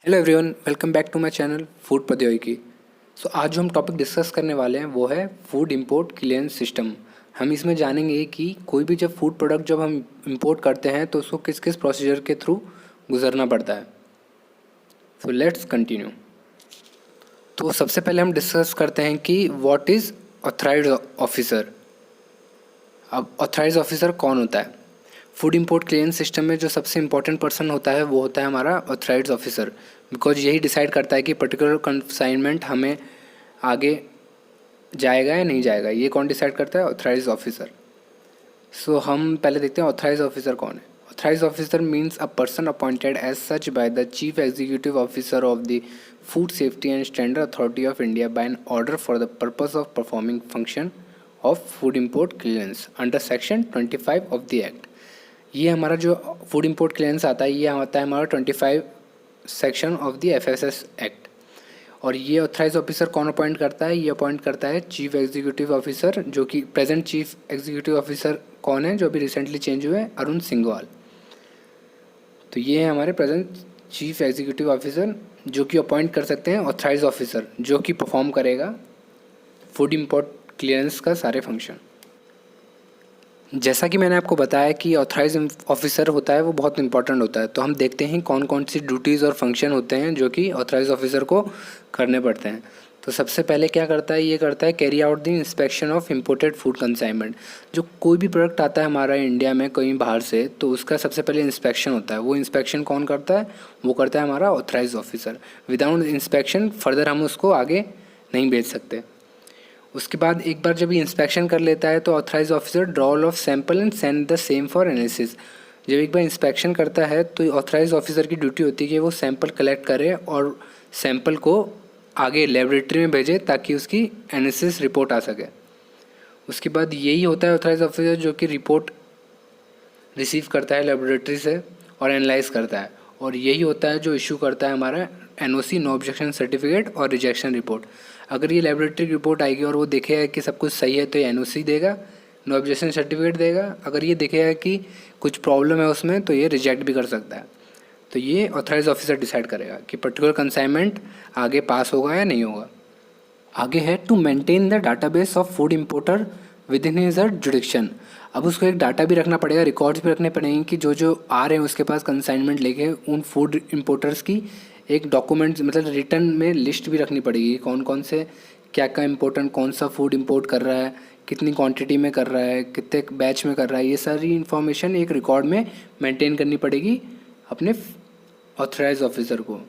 Hello everyone, welcome back to my channel food प्रौद्योगिकी। आज जो हम टॉपिक डिस्कस करने वाले हैं वो है फूड इंपोर्ट क्लियरेंस सिस्टम। हम इसमें जानेंगे कि कोई भी जब फूड प्रोडक्ट जब हम इंपोर्ट करते हैं तो उसको किस किस प्रोसीजर के थ्रू गुजरना पड़ता है। Let's continue. तो सबसे पहले हम डिस्कस करते हैं कि व्हाट इज़ ऑथराइज्ड ऑफिसर। अब ऑथराइज्ड ऑफिसर कौन होता है? फूड इंपोर्ट क्लियरेंस सिस्टम में जो सबसे इंपॉर्टेंट पर्सन होता है वो होता है हमारा ऑथराइज्ड ऑफिसर, बिकॉज यही डिसाइड करता है कि पर्टिकुलर कंसाइनमेंट हमें आगे जाएगा या नहीं जाएगा। ये कौन डिसाइड करता है? Authorised officer. हम पहले देखते हैं ऑथराइज्ड ऑफिसर कौन है। Authorised officer means a person appointed as such by the chief executive officer of the food safety and standard authority of India by an order for the purpose of performing function of food import clearance under section 25 of the act. ये हमारा जो food import clearance आता है ये आता है हमारा 25 section of the FSS act. और ये ऑथराइज ऑफिसर कौन अपॉइंट करता है? ये अपॉइंट करता है चीफ एग्जीक्यूटिव ऑफिसर, जो कि प्रेजेंट चीफ एग्जीक्यूटिव ऑफिसर कौन है जो अभी रिसेंटली चेंज हुए हैं? अरुण सिंघवाल। तो ये है हमारे प्रेजेंट चीफ एग्जीक्यूटिव ऑफिसर जो कि अपॉइंट कर सकते हैं ऑथराइज ऑफिसर, जो कि परफॉर्म करेगा फूड इंपोर्ट क्लियरेंस का सारे फंक्शन। जैसा कि मैंने आपको बताया कि ऑथराइज ऑफिसर होता है वो बहुत इंपॉर्टेंट होता है। तो हम देखते हैं कौन कौन सी ड्यूटीज़ और फंक्शन होते हैं जो कि ऑथराइज ऑफिसर को करने पड़ते हैं। तो सबसे पहले क्या करता है? ये करता है carry out the inspection of imported food consignment. जो कोई भी प्रोडक्ट आता है हमारा इंडिया में कहीं बाहर से, तो उसका सबसे पहले इंस्पेक्शन होता है। वो इंस्पेक्शन कौन करता है? वो करता है हमारा authorise officer. Without inspection further हम उसको आगे नहीं भेज सकते। उसके बाद एक बार जब ये इंस्पेक्शन कर लेता है तो authorise officer draw of sample and send the same for analysis. जब एक बार इंस्पेक्शन करता है तो ऑथराइज ऑफिसर की ड्यूटी होती है कि वो सैंपल कलेक्ट करे और सैंपल को आगे लेबोरेटरी में भेजे ताकि उसकी एनालिसिस रिपोर्ट आ सके। उसके बाद यही होता है ऑथराइज ऑफिसर जो कि रिपोर्ट रिसीव करता है लेबोरेटरी से और एनालाइज करता है, और यही होता है जो इशू करता है हमारा एनओसी, नो ऑब्जेक्शन सर्टिफिकेट और रिजेक्शन रिपोर्ट। अगर ये लेबोरेटरी रिपोर्ट आएगी और वो देखेगा कि सब कुछ सही है तो ये एनओसी देगा, नो ऑब्जेक्शन सर्टिफिकेट देगा। अगर ये देखेगा कि कुछ प्रॉब्लम है उसमें तो ये रिजेक्ट भी कर सकता है। तो ये ऑथराइज ऑफिसर डिसाइड करेगा कि पर्टिकुलर कंसाइनमेंट आगे पास होगा या नहीं होगा। आगे है to maintain the database of food importer within his jurisdiction. अब उसको एक डाटा भी रखना पड़ेगा, रिकॉर्ड्स भी रखने पड़ेंगे कि जो जो आ रहे हैं उसके पास कंसाइनमेंट लेके उन फूड इंपोर्टर्स की एक डॉक्यूमेंट मतलब रिटर्न में लिस्ट भी रखनी पड़ेगी, कौन कौन से क्या क्या इंपॉर्टेंट कौन सा फूड इंपोर्ट कर रहा है, कितनी क्वांटिटी में कर रहा है, कितने बैच में कर रहा है। ये सारी इन्फॉर्मेशन एक रिकॉर्ड में मेंटेन करनी पड़ेगी अपने ऑथराइज ऑफिसर को।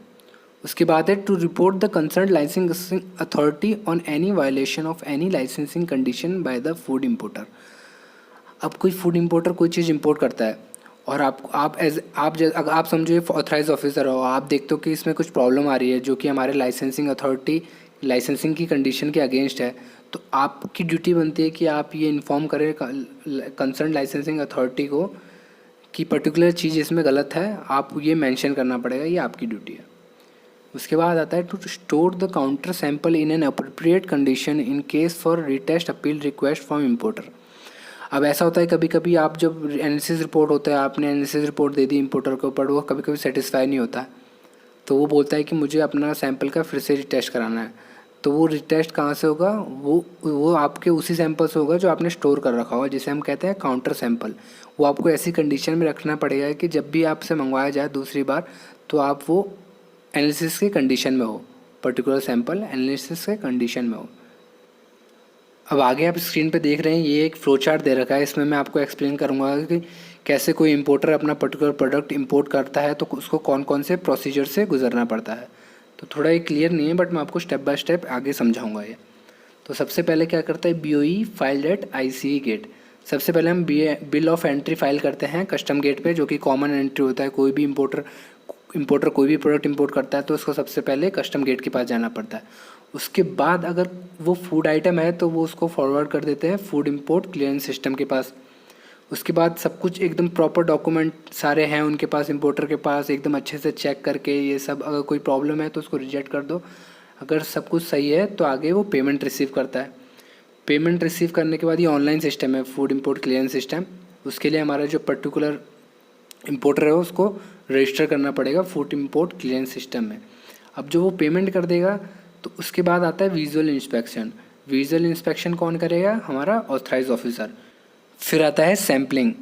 उसके बाद है to report the concern licensing authority on any violation of any licensing condition by the food importer. अब कोई फूड इंपोर्टर कोई चीज़ इंपोर्ट करता है और अगर आप समझो ऑथराइज ऑफिसर हो, आप देखते हो कि इसमें कुछ प्रॉब्लम आ रही है जो कि हमारे लाइसेंसिंग अथॉरिटी लाइसेंसिंग की कंडीशन के अगेंस्ट है, तो आपकी ड्यूटी बनती है कि आप ये इन्फॉर्म करें कंसर्न लाइसेंसिंग अथॉरिटी को कि पर्टिकुलर चीज़ इसमें गलत है, आप ये मेंशन करना पड़ेगा, ये आपकी ड्यूटी है। उसके बाद आता है to store the counter sample in an appropriate condition in case for retest appeal request from importer. अब ऐसा होता है कभी कभी आप जब एनालिसिस रिपोर्ट होता है, आपने एनालिसिस रिपोर्ट दे दी इम्पोर्टर के ऊपर, वो कभी कभी सेटिस्फाई नहीं होता, तो वो बोलता है कि मुझे अपना सैंपल का फिर से रिटेस्ट कराना है। तो वो रिटेस्ट कहाँ से होगा? वो आपके उसी सैंपल से होगा जो आपने स्टोर कर रखा होगा, जिसे हम कहते हैं काउंटर सैंपल। वो आपको ऐसी कंडीशन में रखना पड़ेगा कि जब भी आपसे मंगवाया जाए दूसरी बार तो आप वो एनालिसिस के कंडीशन में हो, पर्टिकुलर सैंपल एनालिसिस के कंडीशन में हो। अब आगे आप स्क्रीन पे देख रहे हैं ये एक फ्लो चार्ट दे रखा है, इसमें मैं आपको एक्सप्लेन करूँगा कि कैसे कोई इंपोर्टर अपना पर्टिकुलर प्रोडक्ट इंपोर्ट करता है तो उसको कौन कौन से प्रोसीजर से गुजरना पड़ता है। तो थोड़ा ये क्लियर नहीं है बट मैं आपको स्टेप बाय स्टेप आगे समझाऊंगा ये। तो सबसे पहले क्या करता है? BOE file at ICE gate. सबसे पहले हम बिल ऑफ एंट्री फाइल करते हैं कस्टम गेट पे, जो कि कॉमन एंट्री होता है। कोई भी इंपोर्टर कोई भी प्रोडक्ट इंपोर्ट करता है तो उसको सबसे पहले कस्टम गेट के पास जाना पड़ता है। उसके बाद अगर वो फूड आइटम है तो वो उसको फॉरवर्ड कर देते हैं फूड इंपोर्ट क्लियरेंस सिस्टम के पास। उसके बाद सब कुछ एकदम प्रॉपर डॉक्यूमेंट सारे हैं उनके पास, इंपोर्टर के पास, एकदम अच्छे से चेक करके ये सब, अगर कोई प्रॉब्लम है तो उसको रिजेक्ट कर दो, अगर सब कुछ सही है तो आगे वो पेमेंट रिसीव करता है। पेमेंट रिसीव करने के बाद ये ऑनलाइन सिस्टम है फूड इंपोर्ट क्लियरेंस सिस्टम। उसके लिए हमारा जो पर्टिकुलर इम्पोर्टर है उसको रजिस्टर करना पड़ेगा फूड इम्पोर्ट क्लियरेंस सिस्टम में। अब जो वो पेमेंट कर देगा तो उसके बाद आता है विजुअल इंस्पेक्शन। विजुअल इंस्पेक्शन कौन करेगा? हमारा ऑथराइज ऑफिसर। फिर आता है सैम्पलिंग।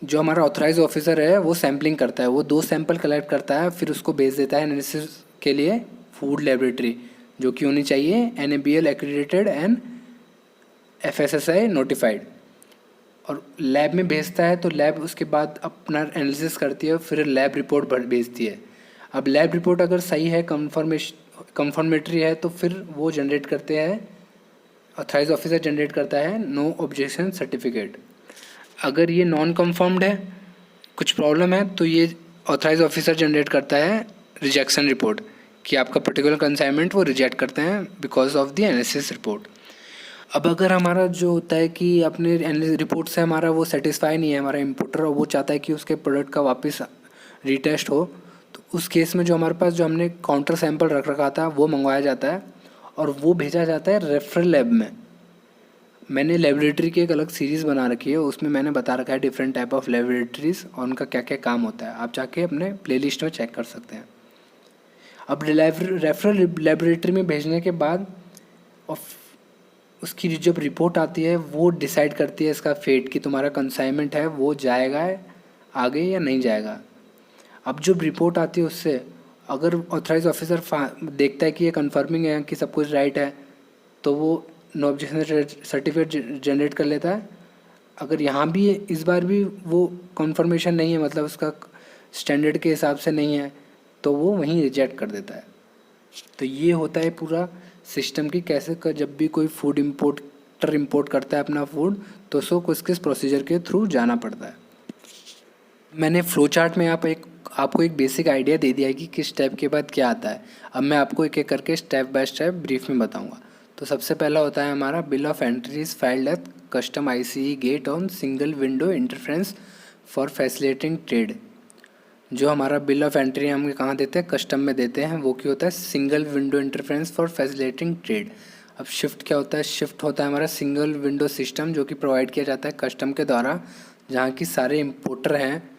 जो हमारा ऑथराइज ऑफिसर है वो सैम्पलिंग करता है, वो 2 सैंपल कलेक्ट करता है, फिर उसको भेज देता है एनालिसिस के लिए फूड लेबोरेटरी, जो कि होनी चाहिए NABL accredited and FSSAI notified. और लैब में भेजता है तो लैब उसके बाद अपना एनालिसिस करती है, फिर लैब रिपोर्ट भेजती है। अब लैब रिपोर्ट अगर सही है, कंफर्मेटरी है, तो फिर वो जनरेट करते हैं, ऑथराइज ऑफिसर जनरेट करता है नो ऑब्जेक्शन सर्टिफिकेट। अगर ये नॉन कंफर्म्ड है, कुछ प्रॉब्लम है, तो ये ऑथराइज ऑफिसर जनरेट करता है रिजेक्शन रिपोर्ट कि आपका पर्टिकुलर कंसाइनमेंट वो रिजेक्ट करते हैं because of the analysis report. अब अगर हमारा जो होता है कि अपने रिपोर्ट से हमारा वो सेटिस्फाई नहीं है हमारा इम्पोर्टर, और वो चाहता है कि उसके प्रोडक्ट का वापस रीटेस्ट हो, तो उस केस में जो हमारे पास जो हमने काउंटर सैंपल रख रखा था वो मंगवाया जाता है और वो भेजा जाता है रेफरल लैब में। मैंने लेबोरेटरी की एक अलग सीरीज़ बना रखी है, उसमें मैंने बता रखा है डिफरेंट टाइप ऑफ लेबोरेटरीज़ और उनका क्या क्या काम होता है, आप जाके अपने प्लेलिस्ट में चेक कर सकते हैं। अब रेफरल लेबोरेटरी में भेजने के बाद उसकी जब रिपोर्ट आती है वो डिसाइड करती है इसका फेट कि तुम्हारा कंसाइनमेंट है वो जाएगा आगे या नहीं जाएगा। अब जब रिपोर्ट आती है उससे अगर ऑथराइज ऑफिसर देखता है कि ये कंफर्मिंग है कि सब कुछ राइट है, तो वो नो ऑब्जेक्शन सर्टिफिकेट जनरेट कर लेता है। अगर यहाँ भी इस बार भी वो कंफर्मेशन नहीं है, मतलब उसका स्टैंडर्ड के हिसाब से नहीं है, तो वो वहीं रिजेक्ट कर देता है। तो ये होता है पूरा सिस्टम की कैसे जब भी कोई फूड इम्पोर्टर इम्पोर्ट करता है अपना फूड, तो उसको किस किस प्रोसीजर के थ्रू जाना पड़ता है। मैंने फ्लो चार्ट में आपको एक बेसिक आइडिया दे दिया है कि किस स्टेप के बाद क्या आता है। अब मैं आपको एक एक करके स्टेप बाय स्टेप ब्रीफ में बताऊंगा। तो सबसे पहला होता है हमारा bill of entries filed at custom ICE gate on single window interference for facilitating trade. जो हमारा बिल ऑफ एंट्री हम कहाँ देते हैं? कस्टम में देते हैं। वो क्या होता है? Single window interference for facilitating trade. अब शिफ्ट क्या होता है? शिफ्ट होता है हमारा सिंगल विंडो सिस्टम जो कि प्रोवाइड किया जाता है कस्टम के द्वारा, जहाँ की सारे इम्पोर्टर हैं,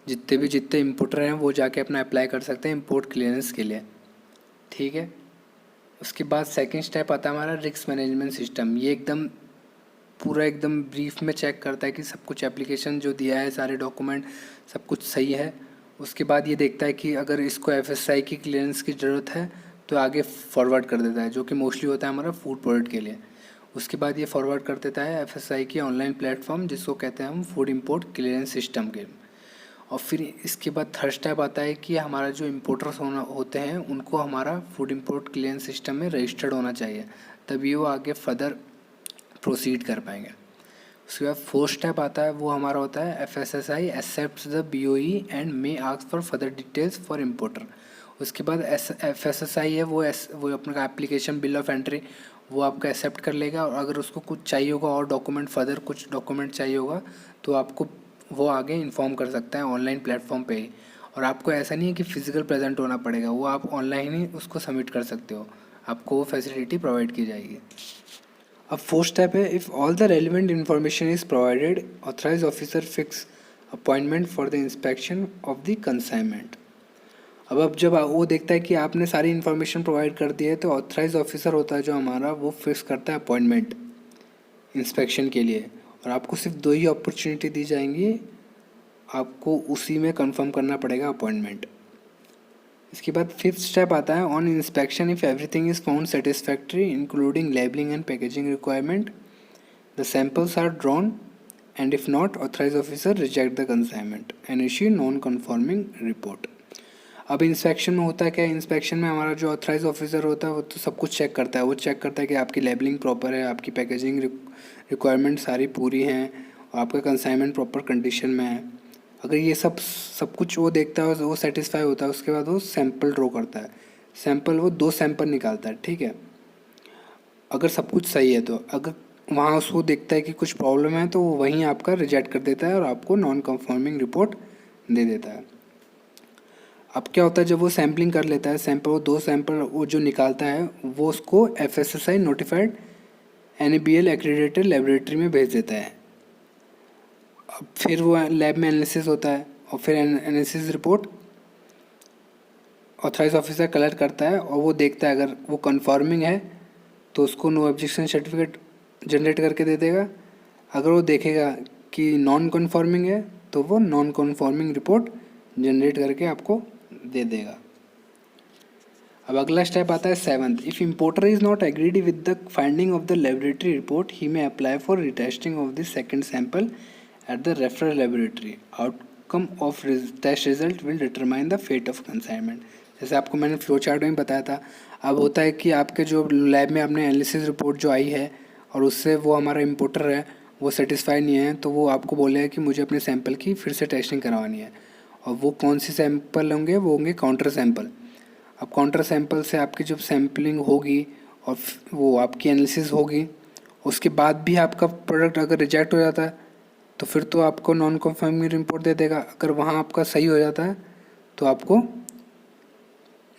जितने इम्पोर्टर हैं वो जाके अपना अप्लाई कर सकते हैं इम्पोर्ट क्लियरेंस के लिए। ठीक है। उसके बाद सेकंड स्टेप आता है हमारा रिस्क मैनेजमेंट सिस्टम। ये पूरा एकदम ब्रीफ में चेक करता है कि सब कुछ एप्लीकेशन जो दिया है, सारे डॉक्यूमेंट सब कुछ सही है। उसके बाद ये देखता है कि अगर इसको FSI की क्लियरेंस की ज़रूरत है तो आगे फॉरवर्ड कर देता है, जो कि मोस्टली होता है हमारा फूड प्रोडक्ट के लिए। उसके बाद ये फॉरवर्ड कर देता है FSI की ऑनलाइन प्लेटफॉर्म, जिसको कहते हैं हम फूड इम्पोर्ट क्लियरेंस सिस्टम के। और फिर इसके बाद थर्ड स्टेप आता है कि हमारा जो इम्पोर्टर्स होते हैं उनको हमारा फूड इम्पोर्ट क्लियरेंस सिस्टम में रजिस्टर्ड होना चाहिए, तभी वो आगे फर्दर प्रोसीड कर पाएंगे। उसके बाद फोर्थ स्टेप आता है, वो हमारा होता है FSSAI accepts the BOE and may ask for further details for importer. उसके बाद FSSAI है वो अपना एप्लीकेशन बिल ऑफ एंट्री वो आपका एक्सेप्ट कर लेगा, और अगर उसको कुछ चाहिए होगा और डॉक्यूमेंट फर्दर कुछ डॉक्यूमेंट चाहिए होगा तो आपको वो आगे इन्फॉर्म कर सकता है ऑनलाइन प्लेटफॉर्म पे ही। और आपको ऐसा नहीं है कि फिजिकल प्रेजेंट होना पड़ेगा, वो आप ऑनलाइन ही उसको सबमिट कर सकते हो, आपको वो फैसिलिटी प्रोवाइड की जाएगी। अब फोर्थ स्टेप है, if all the relevant information is provided authorise officer fix appointment for the inspection of the consignment. अब जब वो देखता है कि आपने सारी इन्फॉर्मेशन प्रोवाइड कर दी है, तो ऑथराइज ऑफिसर होता है जो हमारा, वो फिक्स करता है अपॉइंटमेंट इंस्पेक्शन के लिए। और आपको सिर्फ 2 ही अपॉर्चुनिटी दी जाएंगी, आपको उसी में कंफर्म करना पड़ेगा अपॉइंटमेंट। इसके बाद फिफ्थ स्टेप आता है, on inspection if everything is found satisfactory including labelling and packaging requirement the samples are drawn and if not authorise officer reject the consignment and issue non confirming report. अब inspection में होता है क्या? Inspection में हमारा जो authorise officer होता है वो तो सब कुछ चेक करता है। वो चेक करता है कि आपकी लेबलिंग प्रॉपर है, आपकी पैकेजिंग रिक्वायरमेंट सारी पूरी हैं और आपका कंसाइनमेंट प्रॉपर कंडीशन में है। अगर ये सब कुछ वो देखता है, वो सेटिस्फाई होता है, उसके बाद वो सैंपल ड्रॉ करता है। सैंपल वो 2 सैंपल निकालता है, ठीक है। अगर सब कुछ सही है तो अगर वहाँ उसको देखता है कि कुछ प्रॉब्लम है तो वो वहीं आपका रिजेक्ट कर देता है और आपको नॉन कंफर्मिंग रिपोर्ट दे देता है। अब क्या होता है, जब वो सैम्पलिंग कर लेता है, वो 2 सैंपल वो जो निकालता है वो उसको FSSAI notified NABL accredited laboratory में भेज देता है। अब फिर वो लैब में एनालिसिस होता है और फिर analysis report authorise officer collect करता है और वो देखता है, अगर वो कन्फर्मिंग है तो उसको नो ऑब्जेक्शन सर्टिफिकेट जनरेट करके दे देगा। अगर वो देखेगा कि नॉन कन्फर्मिंग है तो वो नॉन कन्फर्मिंग रिपोर्ट जनरेट करके आपको दे देगा। अब अगला स्टेप आता है 7th। If importer is not agreed with the finding of the laboratory report he may apply for retesting of the second sample at the referral laboratory. Outcome of test result will determine the fate of consignment. जैसे आपको मैंने flow chart में बताया था, अब होता है कि आपके जो लैब में आपने एनालिसिस रिपोर्ट जो आई है और उससे वो हमारा इम्पोर्टर है वो सेटिस्फाई नहीं है, तो वो आपको बोलेगा कि मुझे अपने सैंपल की फिर से टेस्टिंग करवानी है। और वो कौन सी सैंपल होंगे, वो होंगे काउंटर सैंपल। अब काउंटर सैंपल से आपकी जब सैम्पलिंग होगी और वो आपकी एनालिसिस होगी, उसके बाद भी आपका प्रोडक्ट अगर रिजेक्ट हो जाता है तो फिर तो आपको नॉन कन्फर्मिंग रिपोर्ट दे देगा। अगर वहाँ आपका सही हो जाता है तो आपको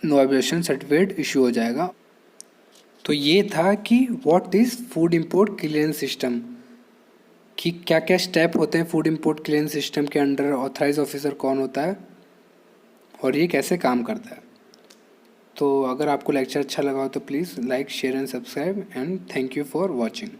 नो ऑब्जेक्शन सर्टिफिकेट इशू हो जाएगा। तो ये था कि what is food import clearance system, कि क्या क्या स्टेप होते हैं फूड इंपोर्ट क्लियरेंस सिस्टम के अंडर, ऑथराइज ऑफिसर कौन होता है और ये कैसे काम करता है। तो अगर आपको लेक्चर अच्छा लगा हो तो please like share and subscribe and thank you for watching.